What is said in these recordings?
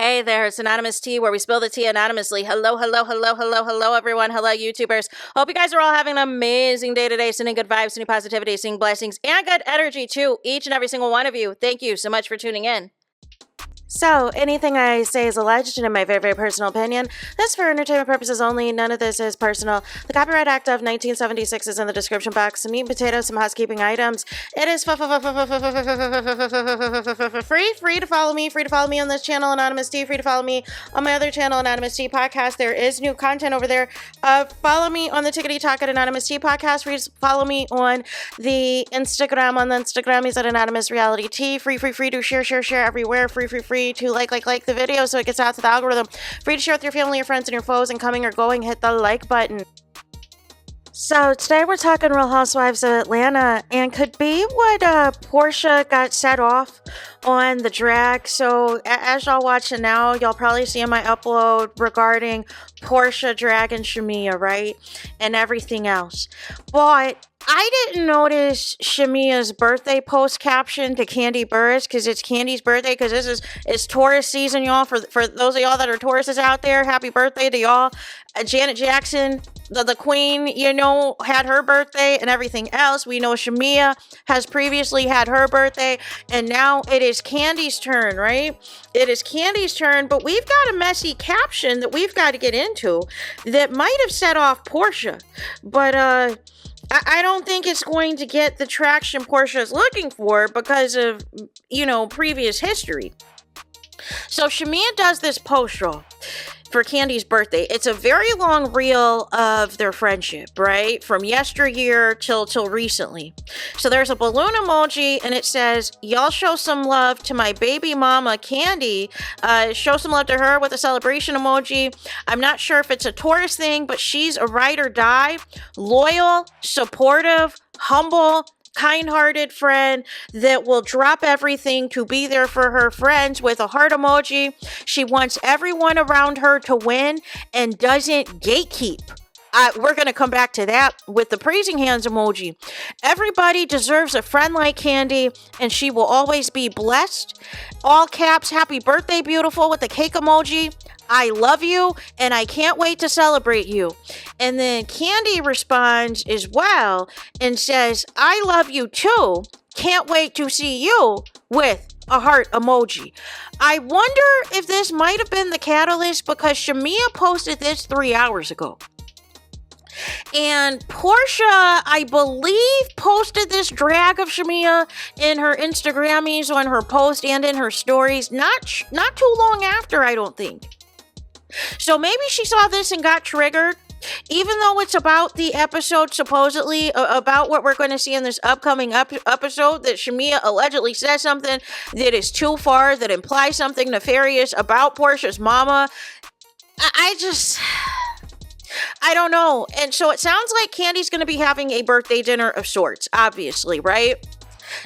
Hey there, it's Anonymous Tea, where we spill the tea anonymously. Hello, everyone. Hello, YouTubers. Hope you guys are all having an amazing day today, sending good vibes, sending positivity, sending blessings, and good energy to each and every single one of you. Thank you so much for tuning in. So, anything I say is alleged and in my very, very personal opinion. This is for entertainment purposes only. None of this is personal. The Copyright Act of 1976 is in the description box. Some meat and potatoes, some housekeeping items. It is free to follow me. Free to follow me on this channel, Anonymous Tea. Free to follow me on my other channel, Anonymous Tea Podcast. There is new content over there. Follow me on the Tickety Talk at Anonymous Tea Podcast. Free to follow me on the Instagram. On the Instagram, he's at Anonymous Reality Tea. Free to share everywhere. Free to like the video so it gets out to the algorithm. Free to share with your family, your friends, and your foes, and coming or going, hit the like button. So today we're talking Real Housewives of Atlanta, and could be what PORSHA got set off on the drag. So as y'all watching now, y'all probably see my upload regarding PORSHA, drag, and SHAMEA, right? And everything else. But I didn't notice SHAMEA's birthday post caption to Kandi Burruss, because it's Kandi's birthday, because it's Taurus season, y'all. For those of y'all that are Tauruses out there, happy birthday to y'all. Janet Jackson, the queen, you know, had her birthday and everything else. We know SHAMEA has previously had her birthday, and now it is Kandi's turn, right? It is Kandi's turn, but we've got a messy caption that we've got to get into that might have set off PORSHA, but I don't think it's going to get the traction PORSHA is looking for because of, you know, previous history. So SHAMEA does this post roll for Kandi's birthday. It's a very long reel of their friendship, right? From yesteryear till recently. So there's a balloon emoji and it says, y'all show some love to my baby mama, Kandi. Show some love to her with a celebration emoji. I'm not sure if it's a Taurus thing, but she's a ride or die, loyal, supportive, humble, kind-hearted friend that will drop everything to be there for her friends with a heart emoji. She wants everyone around her to win and doesn't gatekeep. We're going to come back to that with the praising hands emoji. Everybody deserves a friend like Kandi, and she will always be blessed. All caps, happy birthday, beautiful, with the cake emoji. I love you, and I can't wait to celebrate you. And then Kandi responds as well and says, I love you too. Can't wait to see you, with a heart emoji. I wonder if this might have been the catalyst, because SHAMEA posted this 3 hours ago. And PORSHA, I believe, posted this drag of SHAMEA in her Instagrammies, on her post and in her stories, not too long after, I don't think. So maybe she saw this and got triggered, even though it's about the episode, supposedly, about what we're going to see in this upcoming episode, that SHAMEA allegedly says something that is too far, that implies something nefarious about PORSHA's mama. I don't know. And so it sounds like Kandi's going to be having a birthday dinner of sorts, obviously, right?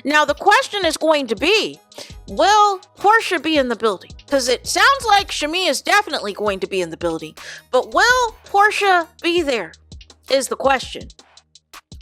Now, the question is going to be, will PORSHA be in the building? Because it sounds like SHAMEA is definitely going to be in the building. But will PORSHA be there, is the question.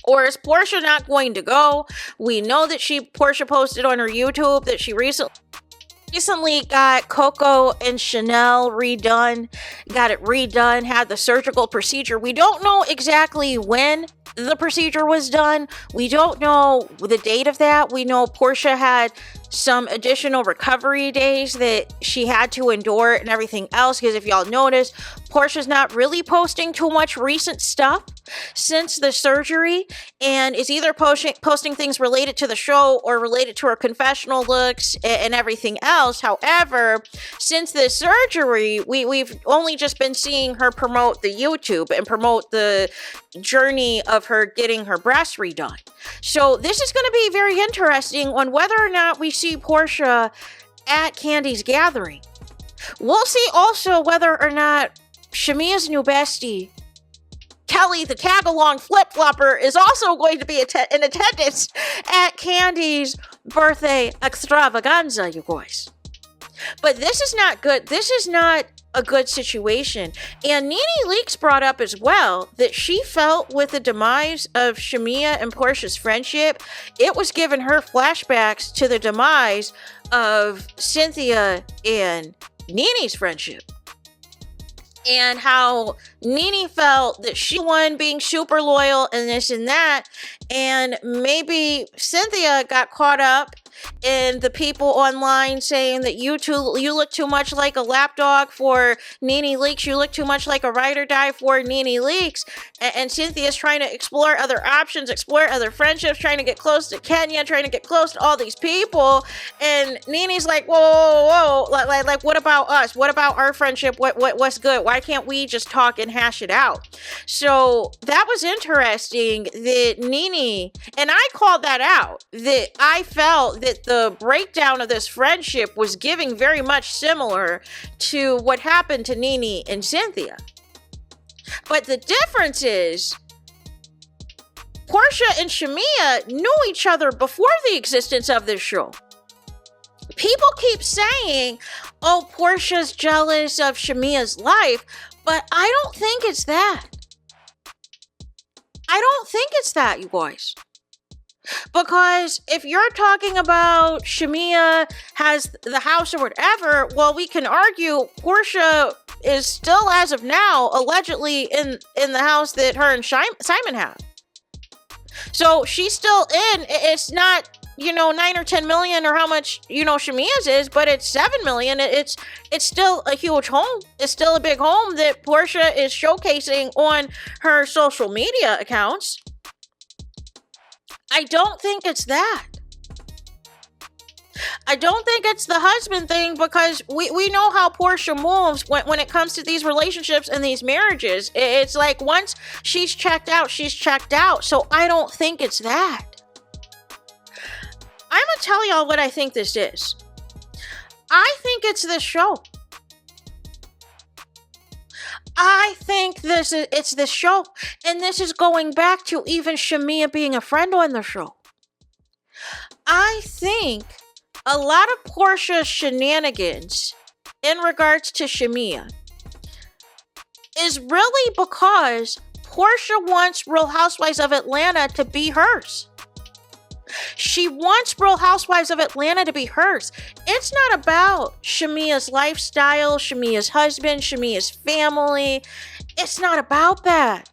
Or is PORSHA not going to go? We know that PORSHA posted on her YouTube that she recently got Coco and Chanel redone, got it redone, had the surgical procedure. We don't know exactly when the procedure was done. We don't know the date of that. We know PORSHA had some additional recovery days that she had to endure and everything else, because if y'all notice, PORSHA's not really posting too much recent stuff since the surgery, and is either posting things related to the show or related to her confessional looks and everything else. However, since the surgery, we've only just been seeing her promote the YouTube and promote the journey of her getting her breasts redone. So this is going to be very interesting on whether or not we see PORSHA at Kandi's gathering. We'll see also whether or not SHAMEA's new bestie, Kelly, the tag-along flip-flopper, is also going to be in attendance at Kandi's birthday extravaganza, you guys. But this is not good. This is not a good situation. And Nene Leakes brought up as well that she felt with the demise of SHAMEA and PORSHA's friendship, it was giving her flashbacks to the demise of Cynthia and NeNe's friendship. And how NeNe felt that she won being super loyal and this and that. And maybe Cynthia got caught up in the people online saying that you look too much like a lapdog for NeNe Leakes. You look too much like a ride or die for NeNe Leakes. And Cynthia's trying to explore other options, explore other friendships, trying to get close to Kenya, trying to get close to all these people. And NeNe's like, whoa. Like, what about us? What about our friendship? What's good? Why can't we just talk and hash it out? So that was interesting that NeNe, and I called that out, that I felt that the breakdown of this friendship was giving very much similar to what happened to NeNe and Cynthia. But the difference is, PORSHA and SHAMEA knew each other before the existence of this show. People keep saying, oh, PORSHA's jealous of SHAMEA's life, but I don't think it's that. I don't think it's that, you guys. Because if you're talking about SHAMEA has the house or whatever, well, we can argue PORSHA is still, as of now, allegedly in the house that her and Simon have. So she's still in. It's not, 9 or 10 million or how much, SHAMEA's is, but it's 7 million. It's still a huge home. It's still a big home that PORSHA is showcasing on her social media accounts. I don't think it's that. I don't think it's the husband thing, because we know how PORSHA moves when it comes to these relationships and these marriages. It's like once she's checked out, she's checked out. So I don't think it's that. I'm going to tell y'all what I think this is. I think it's this show. I think it's this show. And this is going back to even SHAMEA being a friend on the show. I think a lot of PORSHA's shenanigans in regards to SHAMEA is really because PORSHA wants Real Housewives of Atlanta to be hers. She wants Real Housewives of Atlanta to be hers. It's not about SHAMEA's lifestyle, SHAMEA's husband, SHAMEA's family. It's not about that.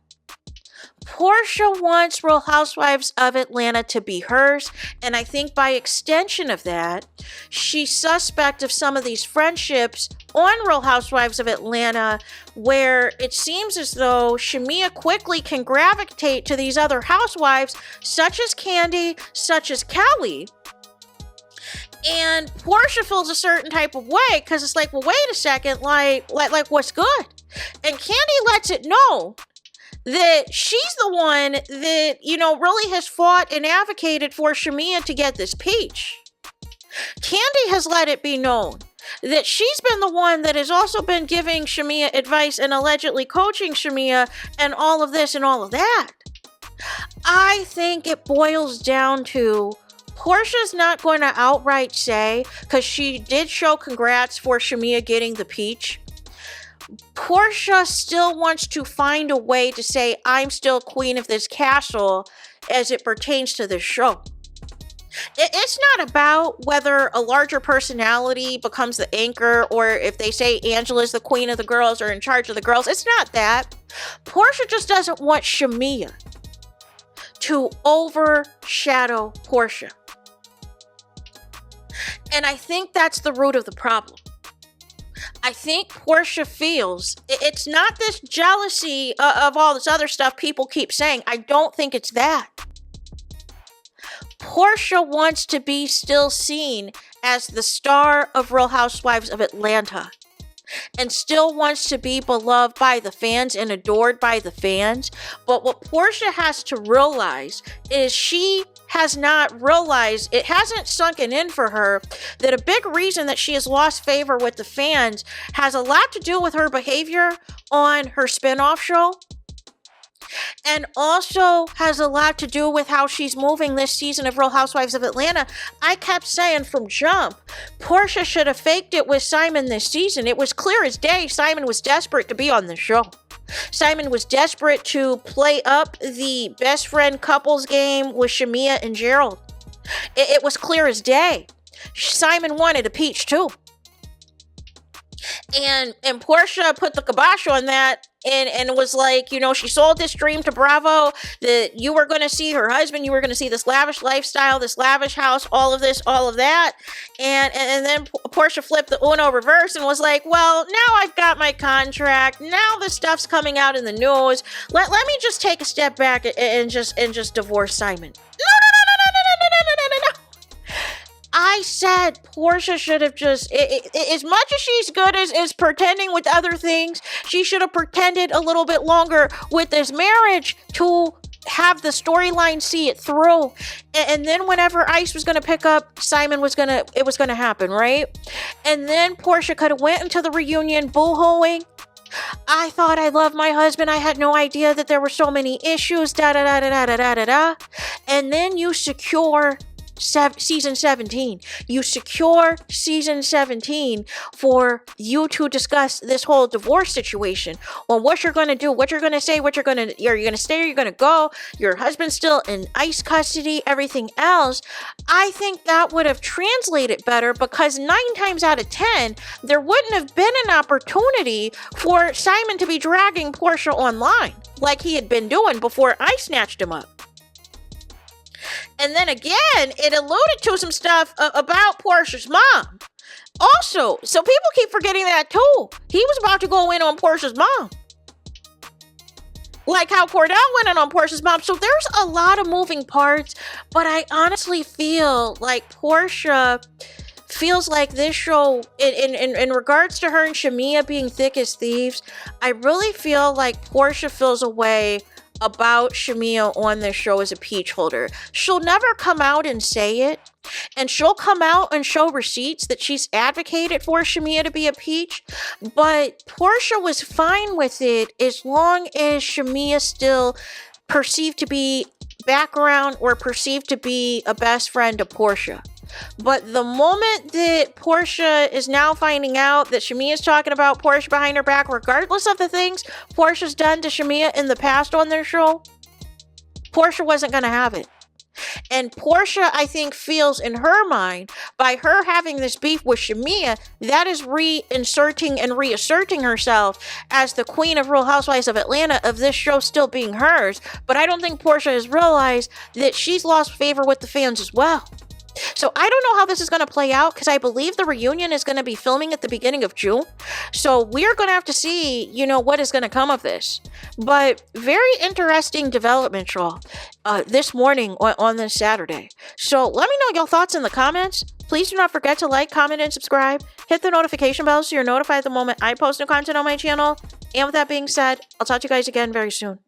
PORSHA wants Real Housewives of Atlanta to be hers, and I think by extension of that, she's suspect of some of these friendships on Real Housewives of Atlanta, where it seems as though SHAMEA quickly can gravitate to these other housewives, such as Kandi, such as Kelly. And PORSHA feels a certain type of way, because it's like, well, wait a second, like what's good? And Kandi lets it know that she's the one that, really has fought and advocated for SHAMEA to get this peach. Kandi has let it be known that she's been the one that has also been giving SHAMEA advice and allegedly coaching SHAMEA and all of this and all of that. I think it boils down to PORSHA's not going to outright say, because she did show congrats for SHAMEA getting the peach. PORSHA still wants to find a way to say, I'm still queen of this castle as it pertains to this show. It's not about whether a larger personality becomes the anchor, or if they say Angela's the queen of the girls or in charge of the girls. It's not that. PORSHA just doesn't want SHAMEA to overshadow PORSHA. And I think that's the root of the problem. I think PORSHA feels it's not this jealousy of all this other stuff people keep saying. I don't think it's that. PORSHA wants to be still seen as the star of Real Housewives of Atlanta, and still wants to be beloved by the fans and adored by the fans. But what PORSHA has to realize is she has not realized, it hasn't sunken in for her, that a big reason that she has lost favor with the fans has a lot to do with her behavior on her spinoff show, and also has a lot to do with how she's moving this season of Real Housewives of Atlanta. I kept saying from jump, PORSHA should have faked it with Simon this season. It was clear as day Simon was desperate to be on the show. Simon was desperate to play up the best friend couples game with SHAMEA and Gerald. It was clear as day. Simon wanted a peach too. And Porsha put the kibosh on that and was like, you know, she sold this dream to Bravo that you were going to see her husband, you were going to see this lavish lifestyle, this lavish house, all of this, all of that. And then Porsha flipped the Uno reverse and was like, well, now I've got my contract. Now the stuff's coming out in the news. Let me just take a step back and just divorce Simon. No. I said Porsha should have just, as much as she's good as pretending with other things, she should have pretended a little bit longer with this marriage to have the storyline see it through. And then whenever Ice was going to pick up, it was going to happen, right? And then Porsha could have went into the reunion boo-hooing. I thought I loved my husband. I had no idea that there were so many issues, da-da-da-da-da-da-da-da. And then you secure season 17. You secure season 17 for you to discuss this whole divorce situation on what you're going to do, what you're going to say, are you going to stay or you're going to go, your husband's still in ICE custody, everything else. I think that would have translated better, because 9 times out of 10 there wouldn't have been an opportunity for Simon to be dragging Porsha online like he had been doing before I snatched him up. And then again, it alluded to some stuff about Porsha's mom. Also, so people keep forgetting that too. He was about to go in on Porsha's mom. Like how Cordell went in on Porsha's mom. So there's a lot of moving parts, but I honestly feel like Porsha feels like this show, in regards to her and SHAMEA being thick as thieves, I really feel like Porsha feels a way about SHAMEA on this show as a peach holder. She'll never come out and say it, and she'll come out and show receipts that she's advocated for SHAMEA to be a peach, but Porsha was fine with it as long as SHAMEA still perceived to be background or perceived to be a best friend to Porsha. But the moment that Porsha is now finding out that SHAMEA is talking about Porsha behind her back, regardless of the things Porsha's done to SHAMEA in the past on their show, Porsha wasn't going to have it. And Porsha, I think, feels in her mind, by her having this beef with SHAMEA, that is reinserting and reasserting herself as the queen of Real Housewives of Atlanta, of this show still being hers. But I don't think Porsha has realized that she's lost favor with the fans as well. So I don't know how this is going to play out, because I believe the reunion is going to be filming at the beginning of June. So we're going to have to see, you know, what is going to come of this. But very interesting development, y'all, this morning on this Saturday. So let me know your thoughts in the comments. Please do not forget to like, comment, and subscribe. Hit the notification bell so you're notified the moment I post new content on my channel. And with that being said, I'll talk to you guys again very soon.